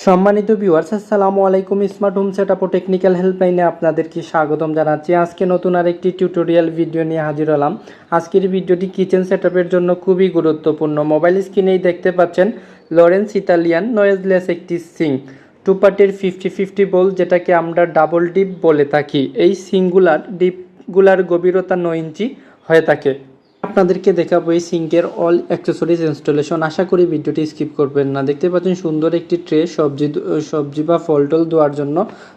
সম্মানিত ভিউয়ার্স, আসসালামু আলাইকুম। স্মার্ট হোম সেটআপ ও টেকনিক্যাল হেল্পলাইনে আপনাদেরকে স্বাগতম জানাচ্ছি। আজকে নতুন আরেকটি টিউটোরিয়াল ভিডিও নিয়ে হাজির হলাম। আজকের ভিডিওটি কিচেন সেটআপের জন্য খুবই গুরুত্বপূর্ণ। মোবাইল স্ক্রিনেই দেখতে পাচ্ছেন লরেন্স ইতালিয়ান নয়েজলেস একটি সিঙ্ক, টু পার্টের 50-50 বোল্ট, যেটাকে আমরা ডাবল ডিপ বলে থাকি। এই ডিপগুলার গভীরতা 9 ইঞ্চি হয়ে থাকে। আপনাদেরকে দেখাবো এই সিঙ্কের অল অ্যাক্সেসরিজ ইনস্টলেশন। আশা করি ভিডিওটি স্কিপ করবেন না। দেখতে পাচ্ছেন সুন্দর একটি ট্রে সবজি বা ফল টল দেওয়ার জন্য।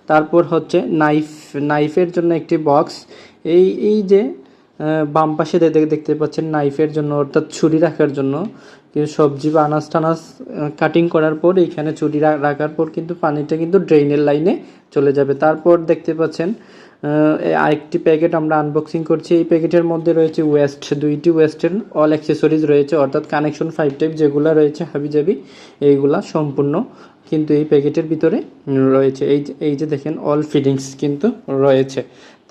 তারপর হচ্ছে নাইফের জন্য একটি বক্স। এই যে বাম পাশে দেখতে পাচ্ছেন নাইফের জন্য, অর্থাৎ ছুরি রাখার জন্য। সবজি বা আনাজ টানাজ কাটিং করার পর এইখানে ছুরি রাখার পর কিন্তু পানিটা কিন্তু ড্রেনের লাইনে চলে যাবে। তারপর দেখতে পাচ্ছেন আরেকটি প্যাকেট আমরা আনবক্সিং করছি। এই প্যাকেটের মধ্যে রয়েছে দুইটি ওয়েস্টের অল অ্যাক্সেসরিজ রয়েছে, অর্থাৎ কানেকশন 5 টাইপ যেগুলো রয়েছে হাবিজাবি, এইগুলা সম্পূর্ণ কিন্তু এই প্যাকেটের ভিতরে রয়েছে। এই যে দেখেন অল ফিটিংস কিন্তু রয়েছে।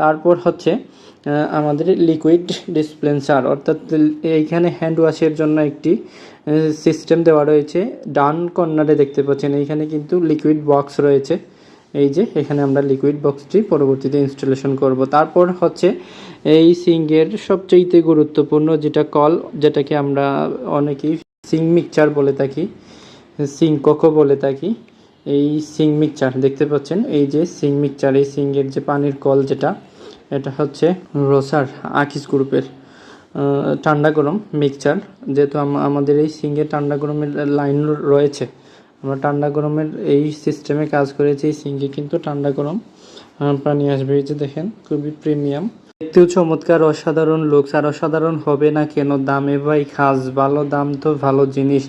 তারপর হচ্ছে আমাদের লিকুইড ডিসপেন্সার, অর্থাৎ এইখানে হ্যান্ড ওয়াশের জন্য একটি সিস্টেম দেওয়া রয়েছে। ডান কর্নারে দেখতে পাচ্ছেন এইখানে কিন্তু লিকুইড বক্স রয়েছে। এই যে এখানে আমরা লিকুইড বক্সটি পরবর্তীতে ইনস্টলেশন করব। তারপর হচ্ছে এই সিঙ্কের সবচেয়ে গুরুত্বপূর্ণ যেটাকে আমরা অনেকেই সিঙ্ক মিক্সচার বলে থাকি, সিঙ্ককও বলে থাকি। এই সিঙ্ক মিক্সচার দেখতে পাচ্ছেন, এই যে সিঙ্ক মিক্সচার, এই সিঙ্কের যে পানির কল এটা হচ্ছে রোসার আকিস গ্রুপের ঠান্ডা গরম মিক্সচার। যেহেতু আমাদের এই সিঙ্কে ঠান্ডা গরমের লাইন রয়েছে, আমরা ঠান্ডা গরমের এই সিস্টেমে কাজ করেছি। এই সিঙ্কে কিন্তু ঠান্ডা গরম পানি আসবে। এই যে দেখেন খুবই প্রিমিয়াম, দেখতেও চমৎকার, অসাধারণ লুকস। আর অসাধারণ হবে না কেন, দামে ভাই খাস, ভালো দাম তো ভালো জিনিস।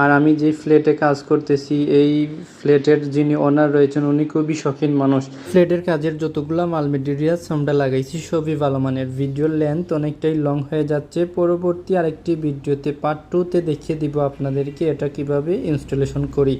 আর আমি যে ফ্ল্যাটে কাজ করতেছি, এই ফ্ল্যাটের যিনি ওনার রয়েছেন উনি খুবই শৌখিন মানুষ। ফ্ল্যাটের কাজের যতগুলো মাল মেটেরিয়ালস আমরা লাগাইছি সবই ভালো মানের। ভিডিওর লেন্থ অনেকটাই লং হয়ে যাচ্ছে। পরবর্তী আরেকটি ভিডিওতে পার্ট 2তে দেখিয়ে দিব আপনাদেরকে এটা কিভাবে ইনস্টলেশন করি।